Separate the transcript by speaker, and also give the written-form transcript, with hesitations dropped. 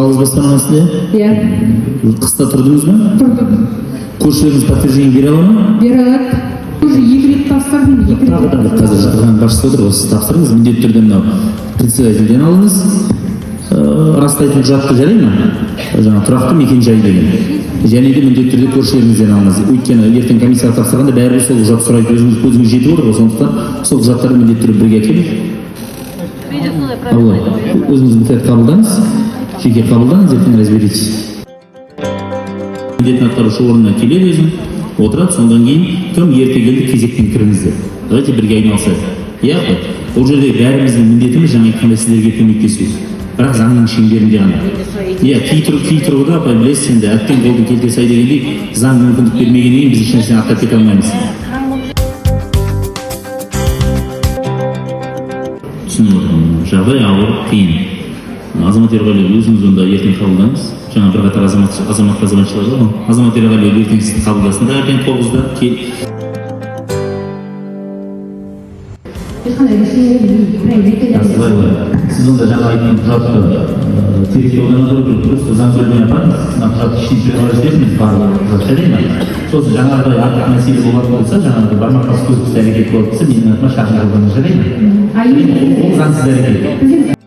Speaker 1: жалғыз баспанасыз?
Speaker 2: Иә.
Speaker 1: Қыста тұрдыңыз ба?
Speaker 2: Тұрдым.
Speaker 1: Көршілеріңіз подтверждение бере ала ма?
Speaker 2: Бере алады. Уже 2 рет тапсырдым.
Speaker 1: Қазір жатырған басшысы отыр, осы тапсырыңыз, міндетті түрде мынау председательден алыңыз. Растайтын құжатты жарай ма? Жаңа тұрақты мекен жай деген. Және де міндетті түрде көршілеріңізден алыңыз. Өйткені ертең комиссияға тапсырғанда бәрібір сол құжат сұрайды, өзіңіз көзіңіз жетіп отыр, сондықтан сол құжаттарды міндетті түрде бірге әкеліңіз. Өзіңіз мұқият қабылдаңыз, жеке қабылдаңыз, ертең разберитесь. Міндетін атқарушы орнына келеді өзің, отырады, содан кейін кім ерте келді кезектен кіріңіздер. Давайте бірге айналысайық. Иә, бұл жерде бәріміздің міндетіміз жаңа айтқандай сіздерге көмектесу. Бірақ заңның шеңберінде ғана. Иә, кей тұрғыда апай білесіз, енді әттең қолдың келте сай дегендей, заң мүмкіндік бермегеннен кейін біз ешнәрсені аттап кете алмаймыз. Түсініп отырмын, жағдай ауыр, қиын. Азамат Ерғали, өзіңіз онда ертең қабылдаңыз. Жаңа бірқатар азаматшылар бар. Азамат Ерғали ертең сізді қабылдасын да ертең 9-да кел. Сіз онда жаңа айтқан құжатты тергеу орнына просто заң бөліміне апарыңыз. Мына құжатты ішіне жіберіңіз, барлық құжат жарай ма? Сосын жаңағыдай артық мәселе болатын болса, жаңағы бармақ бас көз әрекет болатын болса, менің атыма шағым жолдауыңыз жарай ма? Ол заңсыз әрекет.